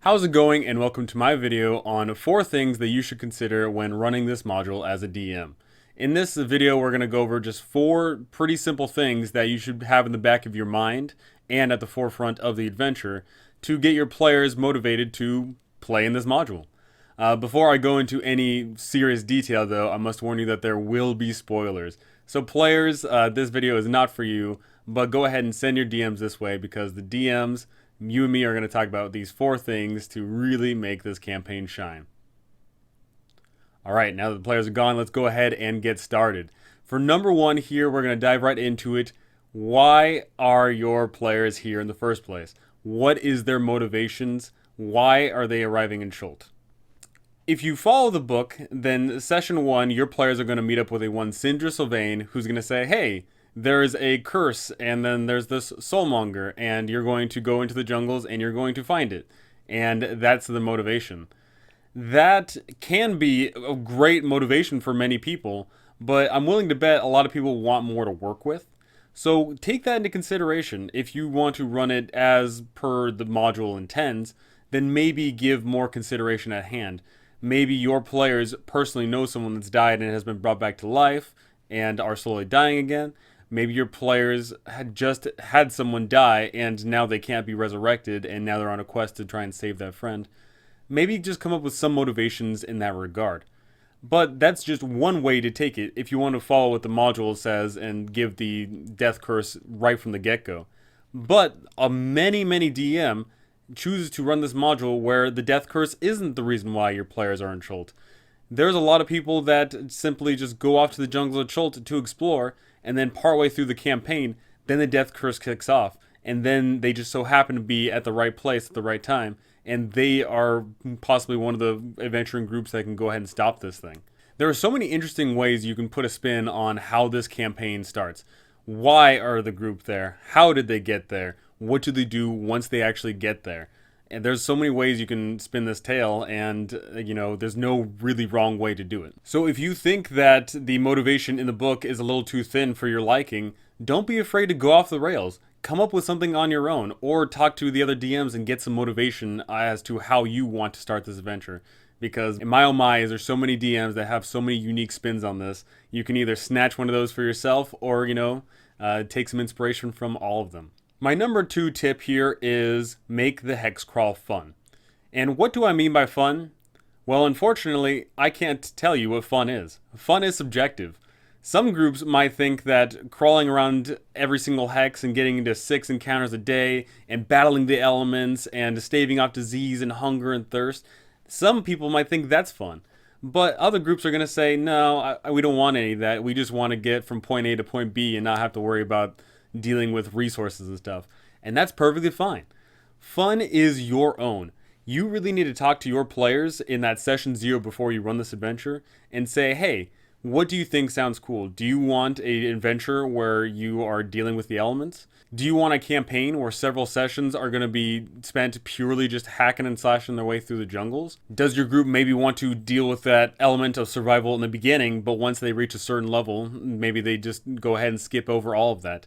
How's it going, and welcome to my video on 4 things that you should consider when running this module as a DM. In this video, we're going to go over just 4 pretty simple things that you should have in the back of your mind and at the forefront of the adventure to get your players motivated to play in this module. Before I go into any serious detail though, I must warn you that there will be spoilers. So players, this video is not for you, but go ahead and send your DMs this way because the DMs, you and me, are going to talk about these 4 things to really make this campaign shine. Alright, now that the players are gone, let's go ahead and get started. For number 1 here, we're going to dive right into it. Why are your players here in the first place? What is their motivations? Why are they arriving in Schult? If you follow the book, then session 1, your players are going to meet up with a one Sindra Sylvain who's going to say, hey, there's a curse, and then there's this soulmonger, and you're going to go into the jungles and you're going to find it. And that's the motivation. That can be a great motivation for many people, but I'm willing to bet a lot of people want more to work with. So take that into consideration. If you want to run it as per the module intends, then maybe give more consideration at hand. Maybe your players personally know someone that's died and has been brought back to life and are slowly dying again. Maybe your players had just had someone die and now they can't be resurrected and now they're on a quest to try and save that friend. Maybe just come up with some motivations in that regard. But that's just one way to take it if you want to follow what the module says and give the death curse right from the get-go. But many DM chooses to run this module where the death curse isn't the reason why your players are in Schult. There's a lot of people that simply just go off to the jungle of Schult to explore, and then partway through the campaign, then the death curse kicks off, and then they just so happen to be at the right place at the right time, and they are possibly one of the adventuring groups that can go ahead and stop this thing. There are so many interesting ways you can put a spin on how this campaign starts. Why are the group there? How did they get there? What do they do once they actually get there? And there's so many ways you can spin this tale, and there's no really wrong way to do it. So if you think that the motivation in the book is a little too thin for your liking, don't be afraid to go off the rails. Come up with something on your own, or talk to the other DMs and get some motivation as to how you want to start this adventure. Because in my oh my, there's so many DMs that have so many unique spins on this. You can either snatch one of those for yourself, or take some inspiration from all of them. My number 2 tip here is make the Hex Crawl fun. And what do I mean by fun? Well, unfortunately, I can't tell you what fun is. Fun is subjective. Some groups might think that crawling around every single hex and getting into 6 encounters a day and battling the elements and staving off disease and hunger and thirst, some people might think that's fun. But other groups are going to say, no, we don't want any of that. We just want to get from point A to point B and not have to worry about dealing with resources and stuff. And that's perfectly fine. Fun is your own. You really need to talk to your players in that session 0 before you run this adventure and say, hey, what do you think sounds cool? Do you want an adventure where you are dealing with the elements? Do you want a campaign where several sessions are going to be spent purely just hacking and slashing their way through the jungles? Does your group maybe want to deal with that element of survival in the beginning, but once they reach a certain level, maybe they just go ahead and skip over all of that?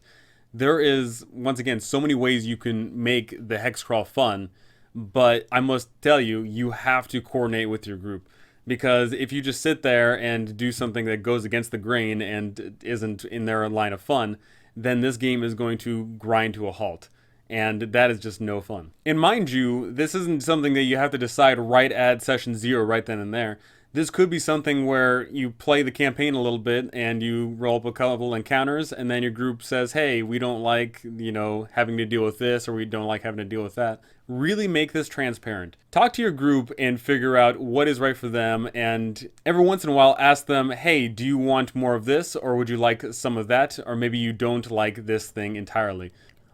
There is, once again, so many ways you can make the Hex Crawl fun, but I must tell you, you have to coordinate with your group. Because if you just sit there and do something that goes against the grain and isn't in their line of fun, then this game is going to grind to a halt. And that is just no fun. And mind you, this isn't something that you have to decide right at session 0 right then and there. This could be something where you play the campaign a little bit and you roll up a couple encounters and then your group says, hey, we don't like, having to deal with this, or we don't like having to deal with that. Really make this transparent. Talk to your group and figure out what is right for them, and every once in a while ask them, hey, do you want more of this, or would you like some of that, or maybe you don't like this thing entirely.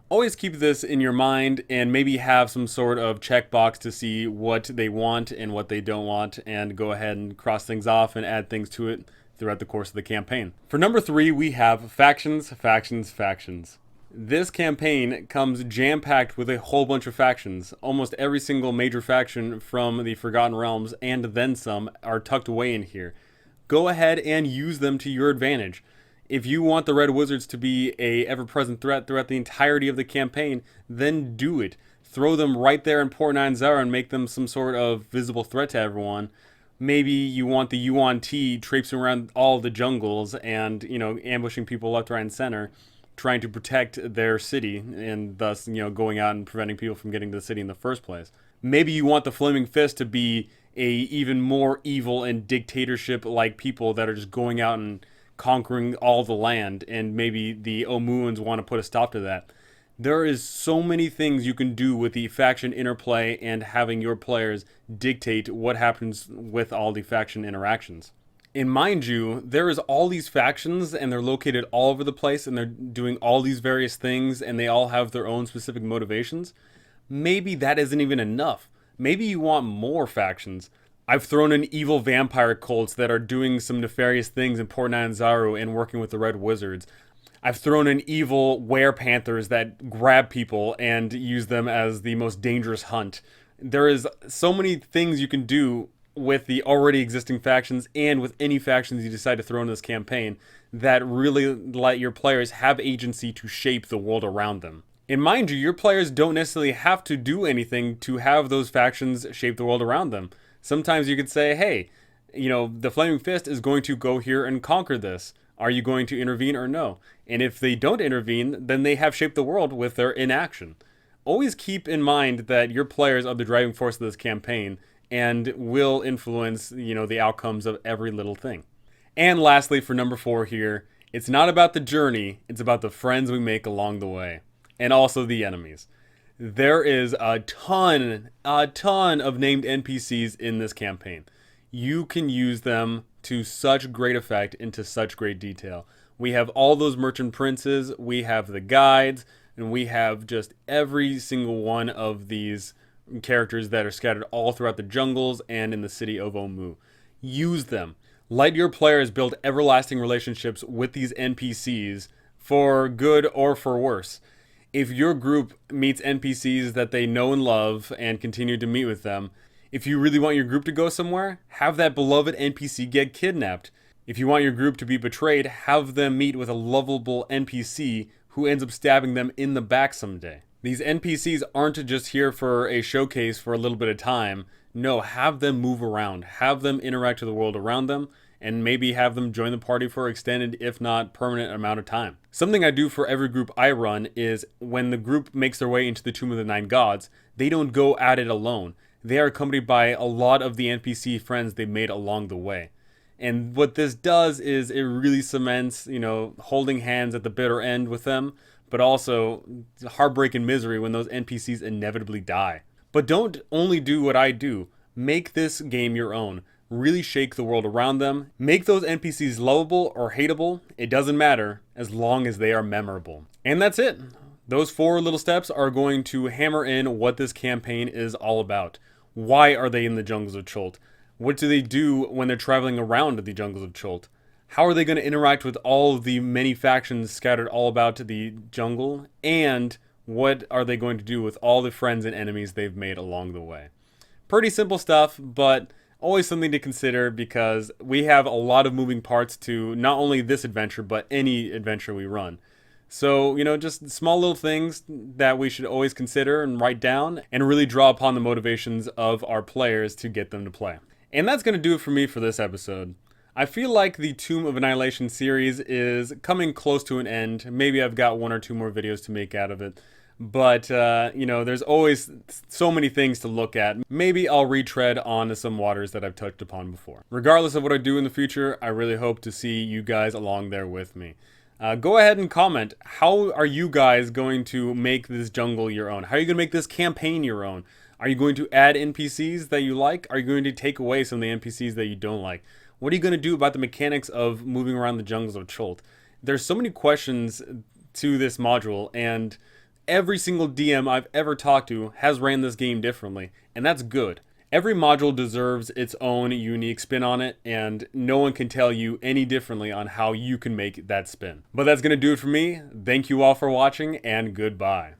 Always keep this in your mind and maybe have some sort of checkbox to see what they want and what they don't want, and go ahead and cross things off and add things to it throughout the course of the campaign. For number 3, we have factions. This campaign comes jam-packed with a whole bunch of factions. Almost every single major faction from the Forgotten Realms and then some are tucked away in here. Go ahead and use them to your advantage. If you want the Red Wizards to be a ever-present threat throughout the entirety of the campaign, then do it. throw them right there in Port 9 and make them some sort of visible threat to everyone. Maybe you want the Yuan Ti traipsing around all the jungles and, ambushing people left, right, and center, trying to protect their city and thus, going out and preventing people from getting to the city in the first place. Maybe you want the Flaming Fist to be a even more evil and dictatorship-like people that are just going out and conquering all the land, and maybe the Omuans want to put a stop to that. There is so many things you can do with the faction interplay and having your players dictate what happens with all the faction interactions. And mind you, there is all these factions and they're located all over the place and they're doing all these various things and they all have their own specific motivations. Maybe that isn't even enough. Maybe you want more factions. I've thrown in evil vampire cults that are doing some nefarious things in Port Nanzaru and working with the Red Wizards. I've thrown in evil were-panthers that grab people and use them as the most dangerous hunt. There is so many things you can do with the already existing factions and with any factions you decide to throw in this campaign that really let your players have agency to shape the world around them. And mind you, your players don't necessarily have to do anything to have those factions shape the world around them. Sometimes you could say, hey, the Flaming Fist is going to go here and conquer this. Are you going to intervene or no? And if they don't intervene, then they have shaped the world with their inaction. Always keep in mind that your players are the driving force of this campaign and will influence, the outcomes of every little thing. And lastly, for number 4 here, it's not about the journey, it's about the friends we make along the way. And also the enemies. There is a ton of named NPCs in this campaign. You can use them to such great effect and to such great detail. We have all those merchant princes, we have the guides, and we have just every single one of these characters that are scattered all throughout the jungles and in the city of Omu. Use them. Let your players build everlasting relationships with these NPCs for good or for worse. If your group meets NPCs that they know and love and continue to meet with them, if you really want your group to go somewhere, have that beloved NPC get kidnapped. If you want your group to be betrayed, have them meet with a lovable NPC who ends up stabbing them in the back someday. These NPCs aren't just here for a showcase for a little bit of time. No, have them move around. Have them interact with the world around them, and maybe have them join the party for an extended, if not permanent, amount of time. Something I do for every group I run is when the group makes their way into the Tomb of the Nine Gods, they don't go at it alone. They are accompanied by a lot of the NPC friends they made along the way. And what this does is it really cements, holding hands at the bitter end with them, but also heartbreak and misery when those NPCs inevitably die. But don't only do what I do. Make this game your own. Really shake the world around them. Make those NPCs lovable or hateable. It doesn't matter as long as they are memorable. And that's it. Those 4 little steps are going to hammer in what this campaign is all about. Why are they in the jungles of Chult? What do they do when they're traveling around the jungles of Chult? How are they going to interact with all of the many factions scattered all about the jungle? And what are they going to do with all the friends and enemies they've made along the way? Pretty simple stuff, but always something to consider because we have a lot of moving parts to not only this adventure, but any adventure we run. So, just small little things that we should always consider and write down and really draw upon the motivations of our players to get them to play. And that's going to do it for me for this episode. I feel like the Tomb of Annihilation series is coming close to an end. Maybe I've got 1 or 2 more videos to make out of it. But, there's always so many things to look at. Maybe I'll retread on some waters that I've touched upon before. Regardless of what I do in the future, I really hope to see you guys along there with me. Go ahead and comment. How are you guys going to make this jungle your own? How are you going to make this campaign your own? Are you going to add NPCs that you like? Are you going to take away some of the NPCs that you don't like? What are you going to do about the mechanics of moving around the jungles of Chult? There's so many questions to this module, and every single DM I've ever talked to has ran this game differently, and that's good. Every module deserves its own unique spin on it, and no one can tell you any differently on how you can make that spin. But that's going to do it for me. Thank you all for watching, and goodbye.